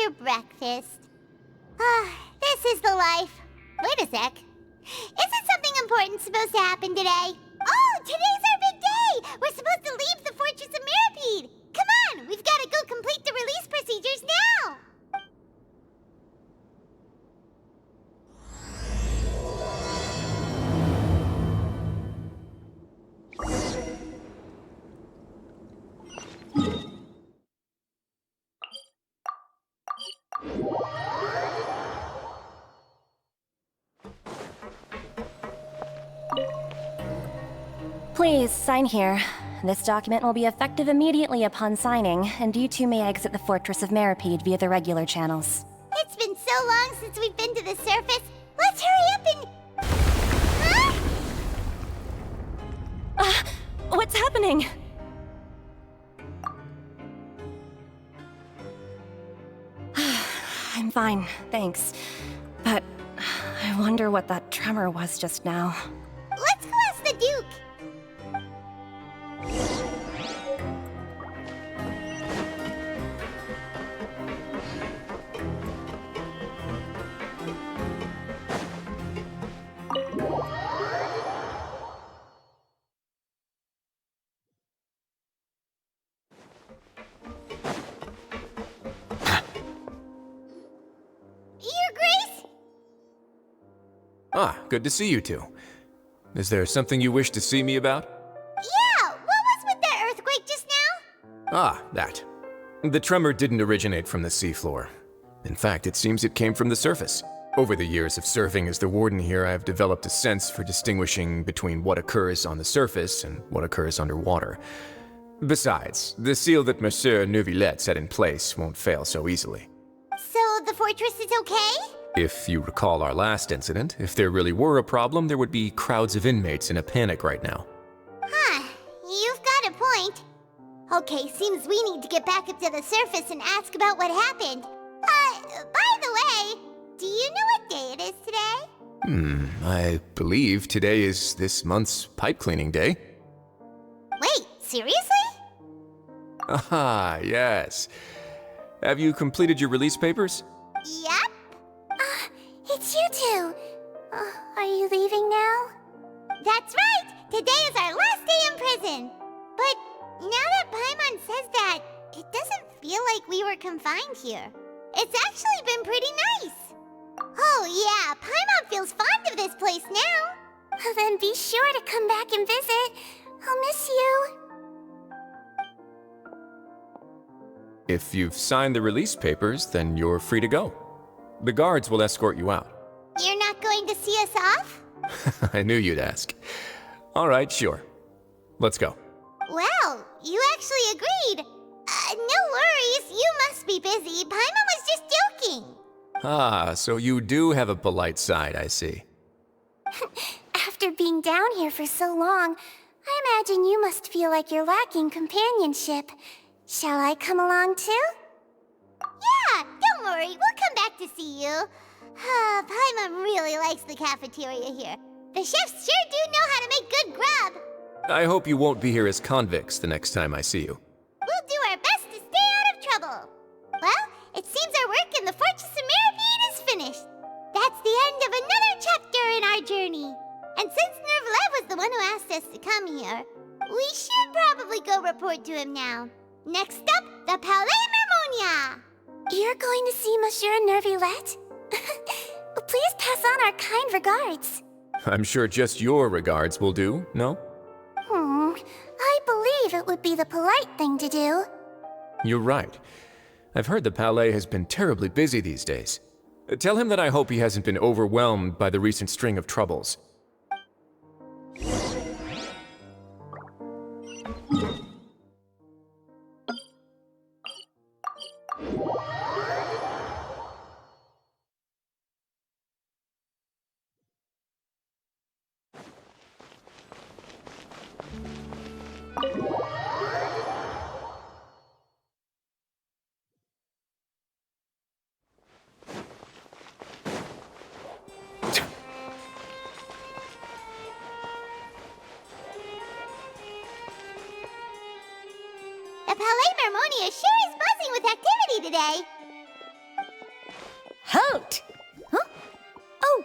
after breakfast. This is the life. Wait a sec. Isn't something important supposed to happen today? Oh, today's our big day! We're supposed to leave the Fortress of Meropide! Come on, we've got to go complete the release procedures now! Please, sign here. This document will be effective immediately upon signing, and you two may exit the Fortress of Meropide via the regular channels. It's been so long since we've been to the surface. Let's hurry up and... Huh? What's happening? I'm fine, thanks. But I wonder what that tremor was just now. Let's go ask the Duke. Ah, good to see you two. Is there something you wish to see me about? Yeah, what was with that earthquake just now? Ah, that. The tremor didn't originate from the seafloor. In fact, it seems it came from the surface. Over the years of serving as the warden here, I have developed a sense for distinguishing between what occurs on the surface and what occurs underwater. Besides, the seal that Monsieur Neuvillette set in place won't fail so easily. So the fortress is okay? If you recall our last incident, if there really were a problem, there would be crowds of inmates in a panic right now. Huh, you've got a point. Okay, seems we need to get back up to the surface and ask about what happened. By the way, do you know what day it is today? I believe today is this month's pipe cleaning day. Wait, seriously? Aha, yes. Have you completed your release papers? Yep. It's you two. Are you leaving now? That's right! Today is our last day in prison! But now that Paimon says that, it doesn't feel like we were confined here. It's actually been pretty nice! Oh yeah, Paimon feels fond of this place now! Then be sure to come back and visit. I'll miss you. If you've signed the release papers, then you're free to go. The guards will escort you out. You're not going to see us off? I knew you'd ask. All right, sure. Let's go. Well, you actually agreed. No worries, you must be busy. Paimon was just joking. Ah, so you do have a polite side, I see. After being down here for so long, I imagine you must feel like you're lacking companionship. Shall I come along too? Yeah, don't worry, we'll come back to see you. Paimon really likes the cafeteria here. The chefs sure do know how to make good grub. I hope you won't be here as convicts the next time I see you. We'll do our best to stay out of trouble. Well, it seems our work in the Fortress of Meropide is finished. That's the end of another chapter in our journey. And since Neuvillette was the one who asked us to come here, we should probably go report to him now. Next up, the Palais Mermonia. You're going to see Monsieur Neuvillette? Please pass on our kind regards. I'm sure just your regards will do, no? I believe it would be the polite thing to do. You're right. I've heard the Palais has been terribly busy these days. Tell him that I hope he hasn't been overwhelmed by the recent string of troubles. The Palais Mermonia sure is buzzing with activity today. Halt! Huh? Oh,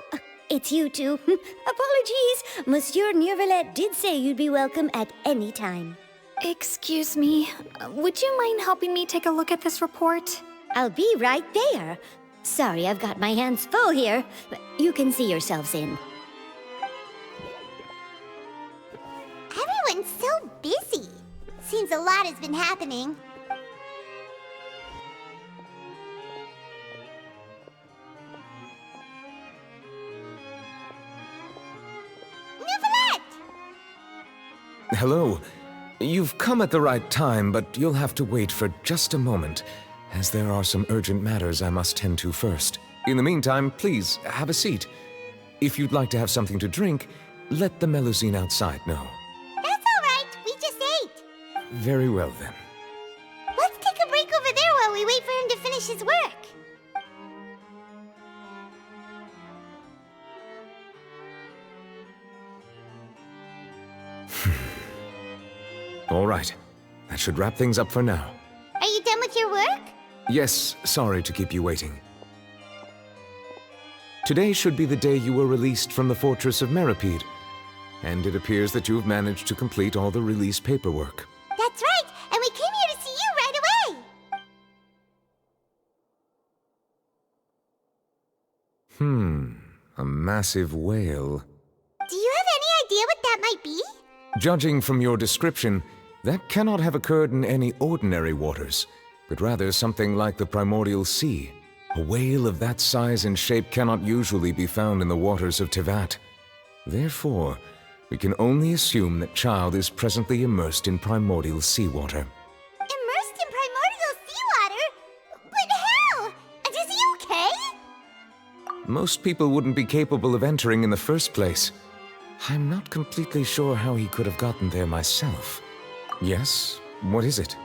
it's you two. Apologies. Monsieur Neuvillette did say you'd be welcome at any time. Excuse me, would you mind helping me take a look at this report? I'll be right there. Sorry, I've got my hands full here. You can see yourselves in. Everyone's so busy. Seems a lot has been happening. Neuvillette! Hello. You've come at the right time, but you'll have to wait for just a moment, as there are some urgent matters I must tend to first. In the meantime, please, have a seat. If you'd like to have something to drink, let the Melusine outside know. That's all right. We just ate. Very well, then. Let's take a break over there while we wait for him to finish his work. All right. That should wrap things up for now. Are you done with your work? Yes, sorry to keep you waiting. Today should be the day you were released from the fortress of Meropide, and it appears that you have managed to complete all the release paperwork. That's right, and we came here to see you right away. A massive whale. Do you have any idea what that might be? Judging from your description, that cannot have occurred in any ordinary waters, but rather something like the Primordial Sea. A whale of that size and shape cannot usually be found in the waters of Tevat. Therefore, we can only assume that Child is presently immersed in primordial seawater. Immersed in primordial seawater? But how? And is he okay? Most people wouldn't be capable of entering in the first place. I'm not completely sure how he could have gotten there myself. Yes? What is it?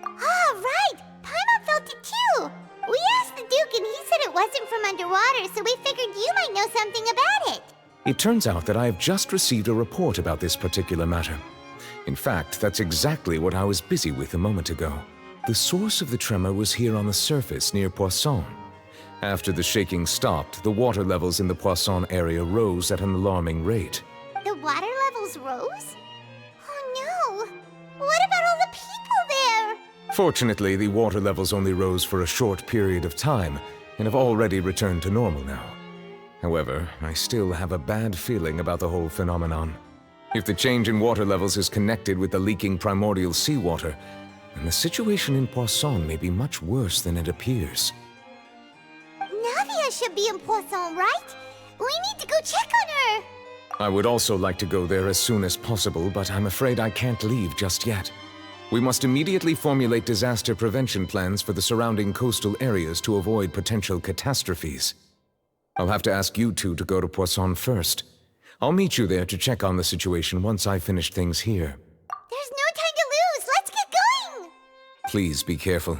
Ah, right! Paimon felt it too! We asked the Duke and he said it wasn't from underwater, so we figured you might know something about it. It turns out that I have just received a report about this particular matter. In fact, that's exactly what I was busy with a moment ago. The source of the tremor was here on the surface near Poisson. After the shaking stopped, the water levels in the Poisson area rose at an alarming rate. The water levels rose? Oh no! What about all the people there? Fortunately, the water levels only rose for a short period of time and have already returned to normal now. However, I still have a bad feeling about the whole phenomenon. If the change in water levels is connected with the leaking primordial seawater, then the situation in Poisson may be much worse than it appears. Navia should be in Poisson, right? We need to go check on her! I would also like to go there as soon as possible, but I'm afraid I can't leave just yet. We must immediately formulate disaster prevention plans for the surrounding coastal areas to avoid potential catastrophes. I'll have to ask you two to go to Poisson first. I'll meet you there to check on the situation once I finish things here. There's no time to lose! Let's get going! Please be careful.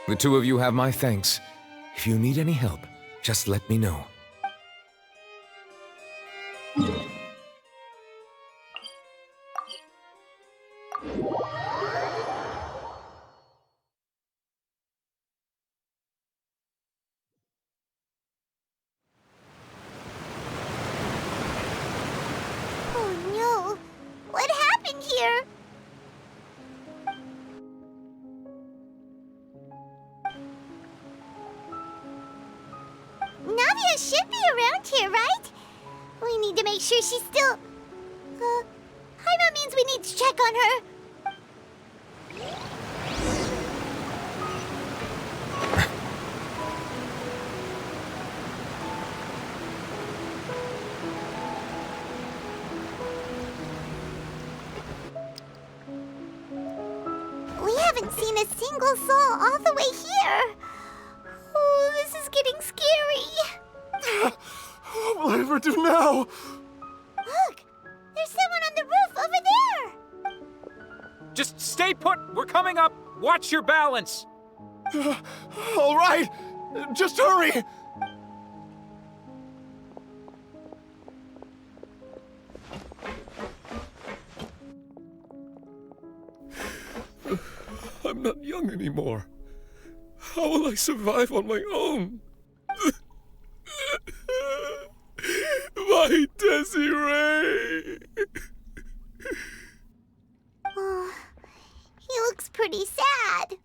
The two of you have my thanks. If you need any help, just let me know. Oh no! What happened here? Navia should be around here, right? We need to make sure she's still... Paimon means we need to check on her. We haven't seen a single soul all the way here. Oh, this is getting scary. What will I ever do now? Look, there's someone on the roof over there. Just stay put! We're coming up! Watch your balance! All right, just hurry! I'm not young anymore. How will I survive on my own? My Desiree! Oh, he looks pretty sad.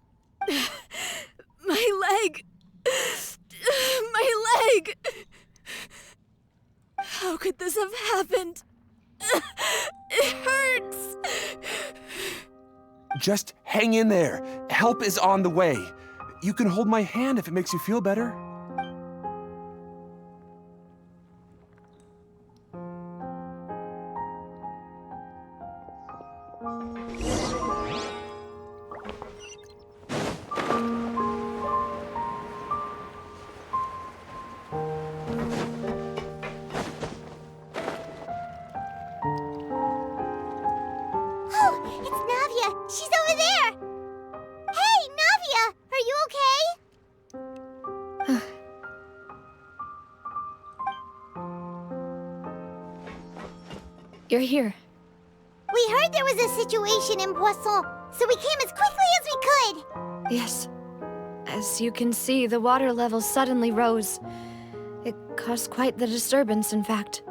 My leg! My leg! How could this have happened? It hurts! Just hang in there. Help is on the way. You can hold my hand if it makes you feel better. Oh, it's Navia. She's over there. Hey, Navia, are you okay? You're here. We heard there was a situation in Poisson, so we came as quickly as we could. Yes. As you can see, the water level suddenly rose. It caused quite the disturbance, in fact.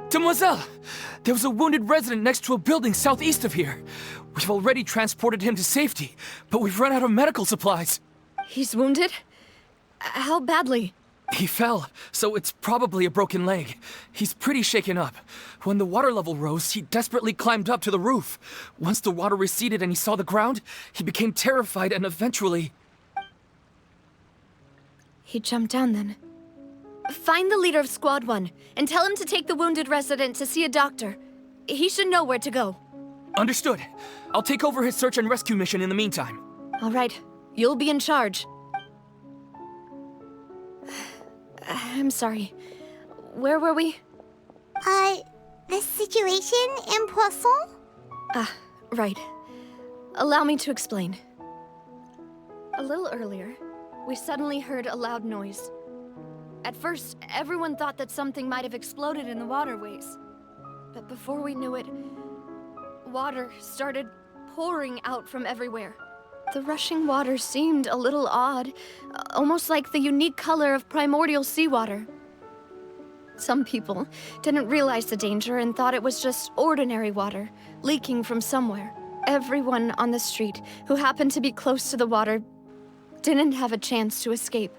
Demoiselle! There was a wounded resident next to a building southeast of here. We've already transported him to safety, but we've run out of medical supplies. He's wounded? How badly? He fell, so it's probably a broken leg. He's pretty shaken up. When the water level rose, he desperately climbed up to the roof. Once the water receded and he saw the ground, he became terrified and eventually... He jumped down then. Find the leader of Squad 1 and tell him to take the wounded resident to see a doctor. He should know where to go. Understood. I'll take over his search and rescue mission in the meantime. All right. You'll be in charge. I'm sorry. Where were we? The situation in Poisson? Right. Allow me to explain. A little earlier, we suddenly heard a loud noise. At first, everyone thought that something might have exploded in the waterways. But before we knew it, water started pouring out from everywhere. The rushing water seemed a little odd, almost like the unique color of primordial seawater. Some people didn't realize the danger and thought it was just ordinary water, leaking from somewhere. Everyone on the street who happened to be close to the water didn't have a chance to escape.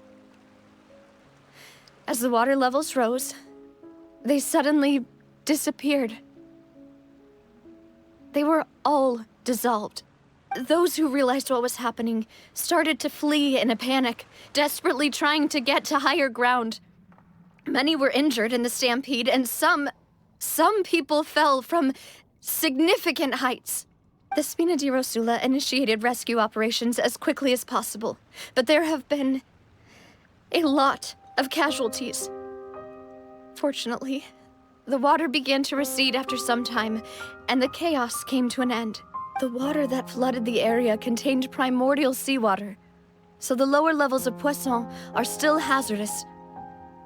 As the water levels rose, they suddenly disappeared. They were all dissolved. Those who realized what was happening started to flee in a panic, desperately trying to get to higher ground. Many were injured in the stampede, and some people fell from significant heights. The Spina di Rosula initiated rescue operations as quickly as possible, but there have been a lot of casualties. Fortunately, the water began to recede after some time, and the chaos came to an end. The water that flooded the area contained primordial seawater, so the lower levels of Poisson are still hazardous.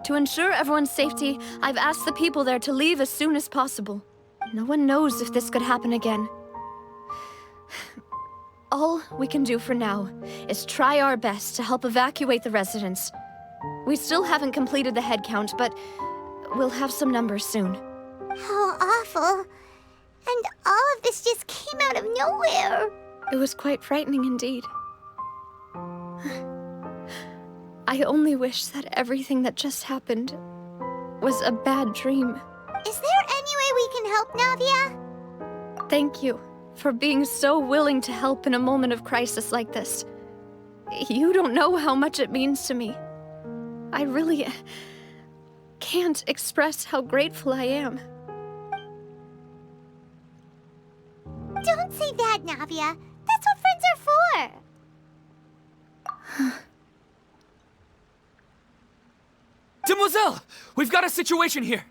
To ensure everyone's safety, I've asked the people there to leave as soon as possible. No one knows if this could happen again. All we can do for now is try our best to help evacuate the residents. We still haven't completed the head count, but we'll have some numbers soon. How awful. And all of this just came out of nowhere. It was quite frightening indeed. I only wish that everything that just happened was a bad dream. Is there any way we can help, Navia? Thank you for being so willing to help in a moment of crisis like this. You don't know how much it means to me. I really can't express how grateful I am. Don't say that, Navia. That's what friends are for. Demoiselle! We've got a situation here!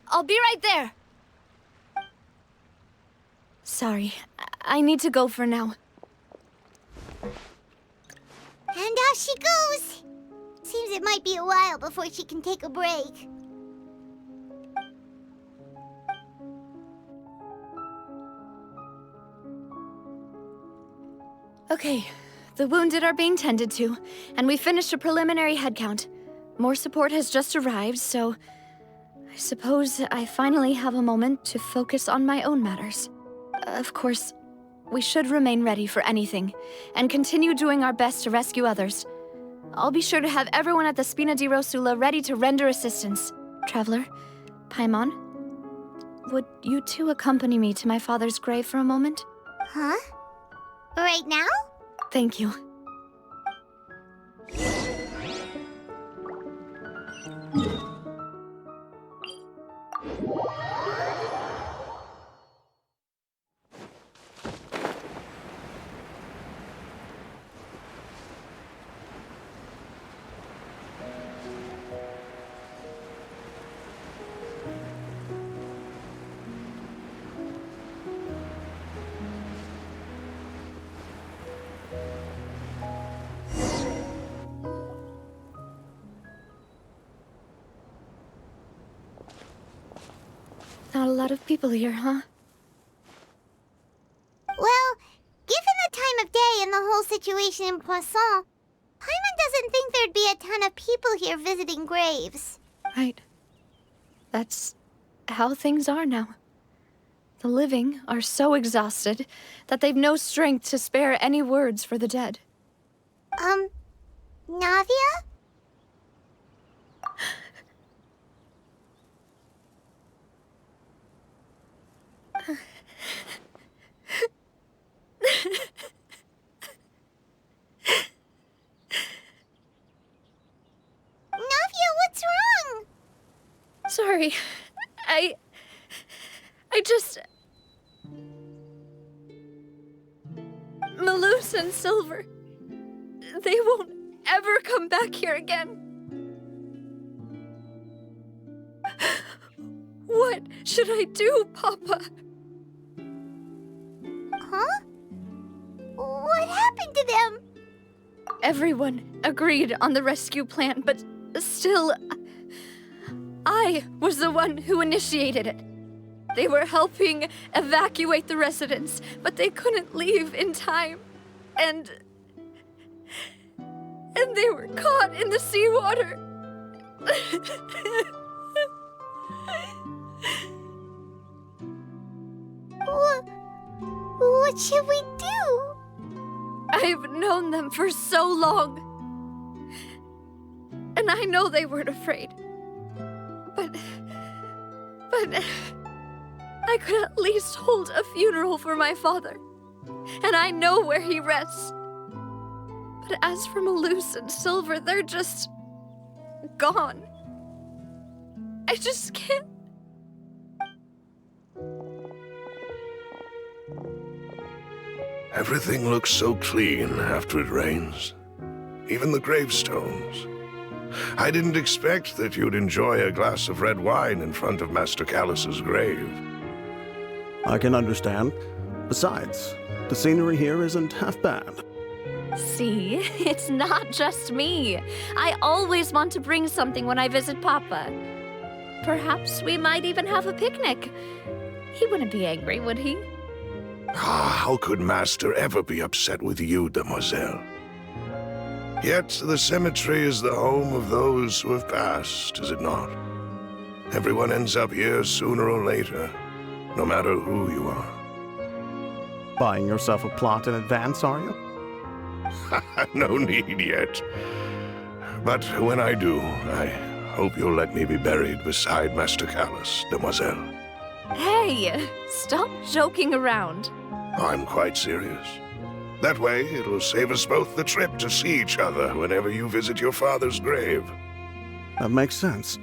I'll be right there. Sorry, I need to go for now. And off she goes. Seems it might be a while before she can take a break. Okay, the wounded are being tended to, and we finished a preliminary head count. More support has just arrived, so I suppose I finally have a moment to focus on my own matters. Of course, we should remain ready for anything, and continue doing our best to rescue others. I'll be sure to have everyone at the Spina di Rosula ready to render assistance. Traveler, Paimon, would you two accompany me to my father's grave for a moment? Huh? Right now? Thank you. Not a lot of people here, huh? Well, given the time of day and the whole situation in Poisson, Paimon doesn't think there'd be a ton of people here visiting graves. Right. That's how things are now. The living are so exhausted that they've no strength to spare any words for the dead. Navia? Navia, what's wrong? Sorry. I just... Melus and Silver. They won't ever come back here again. What should I do, Papa? Huh? What happened to them? Everyone agreed on the rescue plan, but still, I was the one who initiated it. They were helping evacuate the residents, but they couldn't leave in time. And they were caught in the seawater. What should we do? I've known them for so long. And I know they weren't afraid. But I could at least hold a funeral for my father. And I know where he rests. But as for Melus and Silver, they're just gone. I just can't. Everything looks so clean after it rains. Even the gravestones. I didn't expect that you'd enjoy a glass of red wine in front of Master Callus's grave. I can understand. Besides, the scenery here isn't half bad. See, it's not just me. I always want to bring something when I visit Papa. Perhaps we might even have a picnic. He wouldn't be angry, would he? How could Master ever be upset with you, Demoiselle? Yet the cemetery is the home of those who have passed, is it not? Everyone ends up here sooner or later, no matter who you are. Buying yourself a plot in advance, are you? No need yet. But when I do, I hope you'll let me be buried beside Master Callus, Demoiselle. Hey, stop joking around. I'm quite serious. That way, it'll save us both the trip to see each other whenever you visit your father's grave. That makes sense.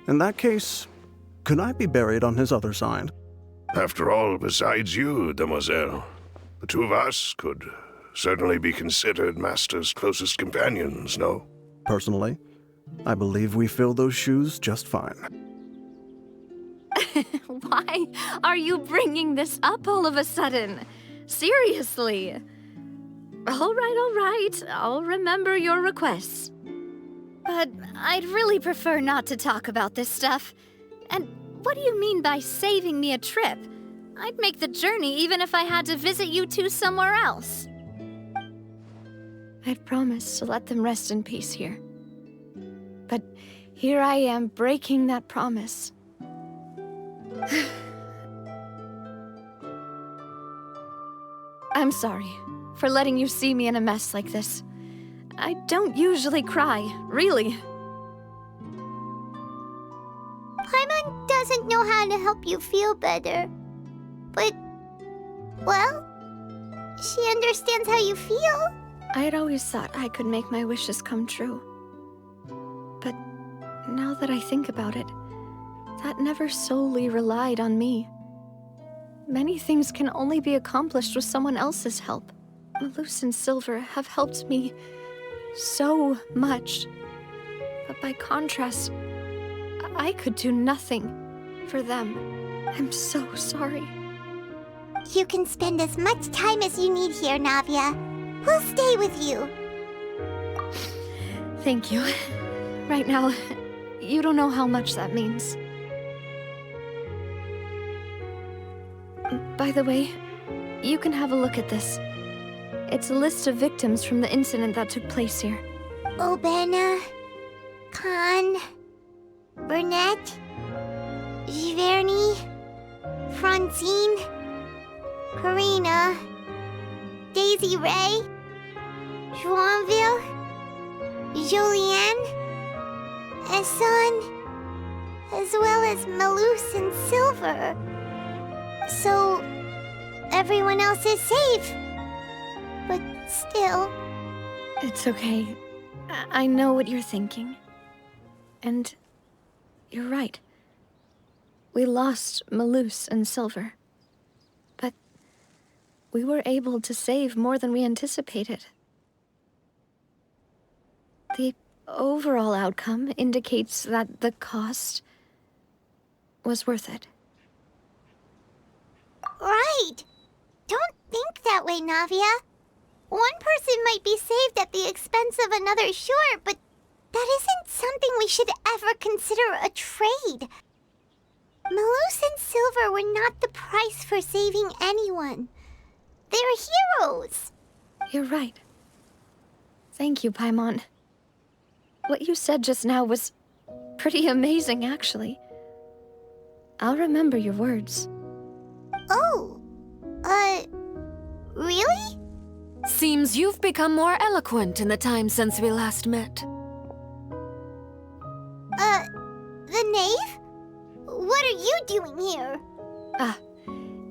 In that case, could I be buried on his other side? After all, besides you, Demoiselle, the two of us could certainly be considered Master's closest companions, no? Personally, I believe we fill those shoes just fine. Why are you bringing this up all of a sudden? Seriously. All right. I'll remember your requests. But I'd really prefer not to talk about this stuff. And what do you mean by saving me a trip? I'd make the journey even if I had to visit you two somewhere else. I'd promised to let them rest in peace here. But here I am breaking that promise. I'm sorry for letting you see me in a mess like this. I don't usually cry, really. Paimon doesn't know how to help you feel better. But, well, she understands how you feel. I had always thought I could make my wishes come true. But now that I think about it, that never solely relied on me. Many things can only be accomplished with someone else's help. Melus and Silver have helped me so much. But by contrast, I could do nothing for them. I'm so sorry. You can spend as much time as you need here, Navia. We'll stay with you. Thank you. Right now, you don't know how much that means. By the way, you can have a look at this. It's a list of victims from the incident that took place here. Obena, Khan, Burnett, Giverny, Francine, Furina, Daisy Ray, Joinville, Julianne, Esson, as well as Melus and Silver. So, everyone else is safe. But still... It's okay. I know what you're thinking. And you're right. We lost Melus and Silver. But we were able to save more than we anticipated. The overall outcome indicates that the cost was worth it. Right! Don't think that way, Navia. One person might be saved at the expense of another, sure, but that isn't something we should ever consider a trade. Melus and Silver were not the price for saving anyone. They're heroes. You're right. Thank you, Paimon. What you said just now was pretty amazing, actually. I'll remember your words. Oh, really? Seems you've become more eloquent in the time since we last met. The Knave? What are you doing here?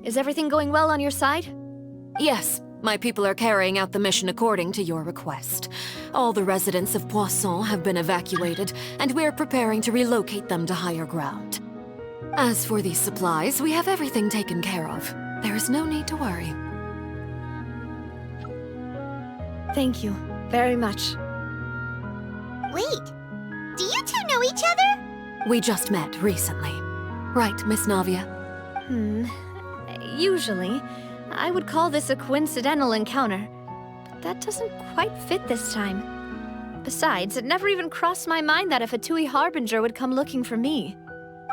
Is everything going well on your side? Yes, my people are carrying out the mission according to your request. All the residents of Poisson have been evacuated, and we're preparing to relocate them to higher ground. As for these supplies, we have everything taken care of. There is no need to worry. Thank you very much. Wait, do you two know each other? We just met recently. Right, Miss Navia? Usually, I would call this a coincidental encounter. But that doesn't quite fit this time. Besides, it never even crossed my mind that a Fatui Harbinger would come looking for me.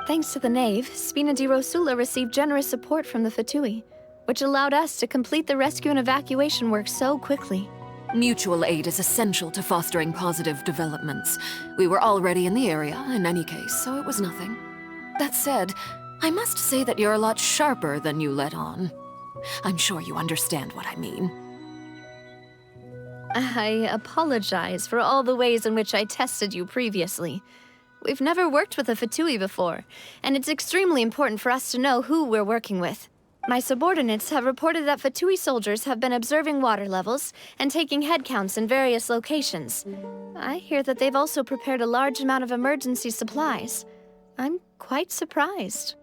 Thanks to the Knave, Spina di Rosula received generous support from the Fatui, which allowed us to complete the rescue and evacuation work so quickly. Mutual aid is essential to fostering positive developments. We were already in the area, in any case, so it was nothing. That said, I must say that you're a lot sharper than you let on. I'm sure you understand what I mean. I apologize for all the ways in which I tested you previously. We've never worked with a Fatui before, and it's extremely important for us to know who we're working with. My subordinates have reported that Fatui soldiers have been observing water levels and taking head counts in various locations. I hear that they've also prepared a large amount of emergency supplies. I'm quite surprised.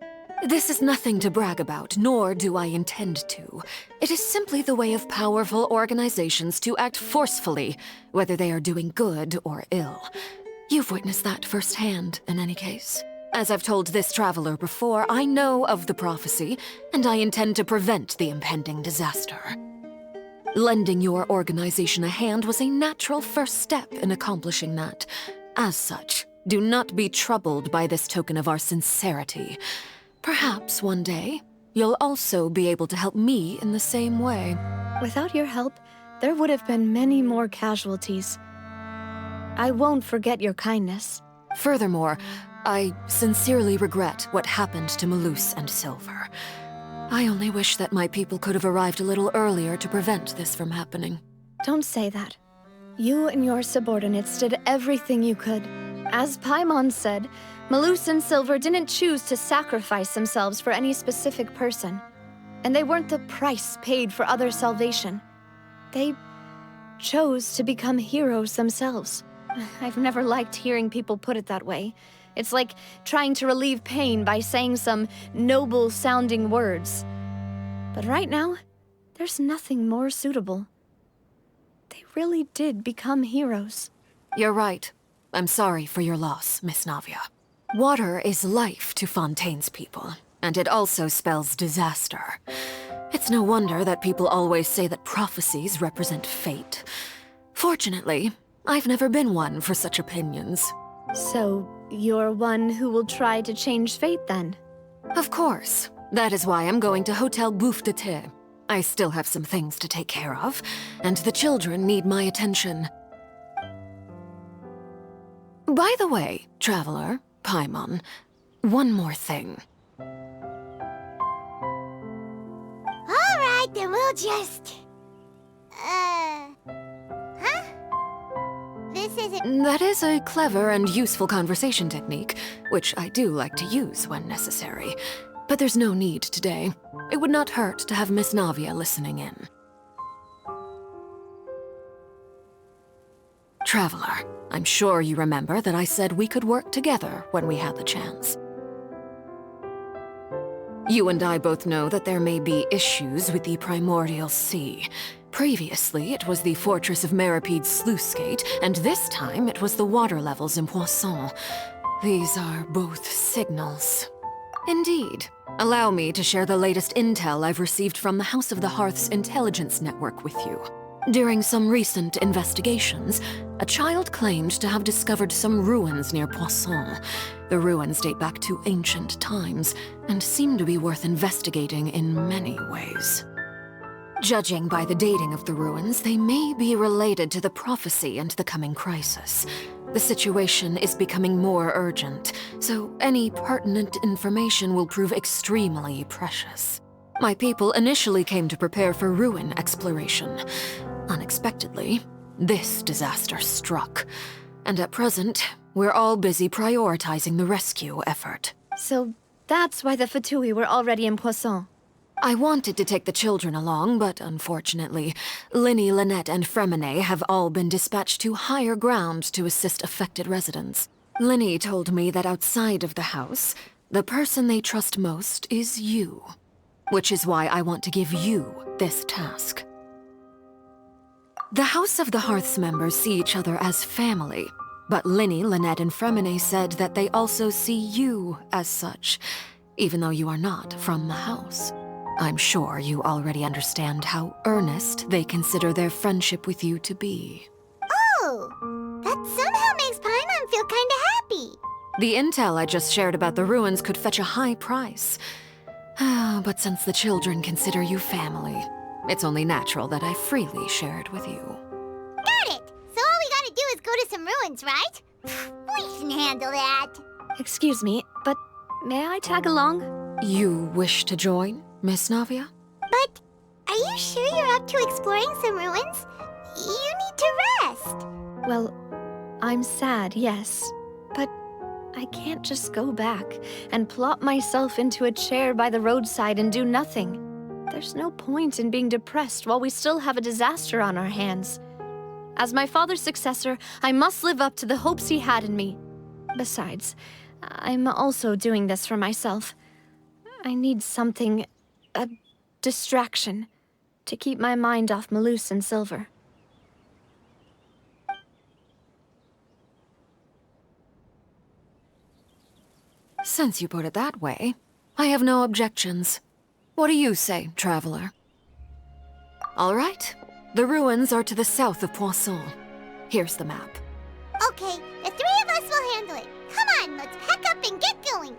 This is nothing to brag about, nor do I intend to. It is simply the way of powerful organizations to act forcefully, whether they are doing good or ill. You've witnessed that firsthand, in any case. As I've told this traveler before, I know of the prophecy, and I intend to prevent the impending disaster. Lending your organization a hand was a natural first step in accomplishing that. As such, do not be troubled by this token of our sincerity. Perhaps one day, you'll also be able to help me in the same way. Without your help, there would have been many more casualties. I won't forget your kindness. Furthermore, I sincerely regret what happened to Melus and Silver. I only wish that my people could have arrived a little earlier to prevent this from happening. Don't say that. You and your subordinates did everything you could. As Paimon said, Melus and Silver didn't choose to sacrifice themselves for any specific person. And they weren't the price paid for other salvation. They chose to become heroes themselves. I've never liked hearing people put it that way. It's like trying to relieve pain by saying some noble-sounding words. But right now, there's nothing more suitable. They really did become heroes. You're right. I'm sorry for your loss, Miss Navia. Water is life to Fontaine's people, and it also spells disaster. It's no wonder that people always say that prophecies represent fate. Fortunately, I've never been one for such opinions. So, you're one who will try to change fate, then? Of course. That is why I'm going to Hotel Bouffe de Thé. I still have some things to take care of, and the children need my attention. By the way, Traveler, Paimon, one more thing. Alright, then we'll just... Huh? This isn't... That is a clever and useful conversation technique, which I do like to use when necessary. But there's no need today. It would not hurt to have Miss Navia listening in. Traveler, I'm sure you remember that I said we could work together when we had the chance. You and I both know that there may be issues with the Primordial Sea. Previously, it was the fortress of Meropide's sluice gate, and this time it was the water levels in Poisson. These are both signals. Indeed. Allow me to share the latest intel I've received from the House of the Hearth's intelligence network with you. During some recent investigations, a child claimed to have discovered some ruins near Poisson. The ruins date back to ancient times, and seem to be worth investigating in many ways. Judging by the dating of the ruins, they may be related to the prophecy and the coming crisis. The situation is becoming more urgent, so any pertinent information will prove extremely precious. My people initially came to prepare for ruin exploration. Unexpectedly, this disaster struck, and at present, we're all busy prioritizing the rescue effort. So that's why the Fatui were already in Poisson. I wanted to take the children along, but unfortunately, Linny, Lynette, and Fremine have all been dispatched to higher ground to assist affected residents. Linny told me that outside of the house, the person they trust most is you. Which is why I want to give you this task. The House of the Hearth's members see each other as family, but Linny, Lynette, and Fremine said that they also see you as such, even though you are not from the house. I'm sure you already understand how earnest they consider their friendship with you to be. Oh! That somehow makes Paimon feel kinda happy. The intel I just shared about the ruins could fetch a high price. But since the children consider you family, it's only natural that I freely share it with you. Got it! So all we gotta do is go to some ruins, right? We can handle that. Excuse me, but may I tag along? You wish to join, Miss Navia? But are you sure you're up to exploring some ruins? You need to rest. Well, I'm sad, yes. But I can't just go back and plop myself into a chair by the roadside and do nothing. There's no point in being depressed while we still have a disaster on our hands. As my father's successor, I must live up to the hopes he had in me. Besides, I'm also doing this for myself. I need something, a distraction, to keep my mind off Melus and Silver. Since you put it that way, I have no objections. What do you say, Traveler? All right. The ruins are to the south of Poisson. Here's the map. Okay, the three of us will handle it. Come on, let's pack up and get going.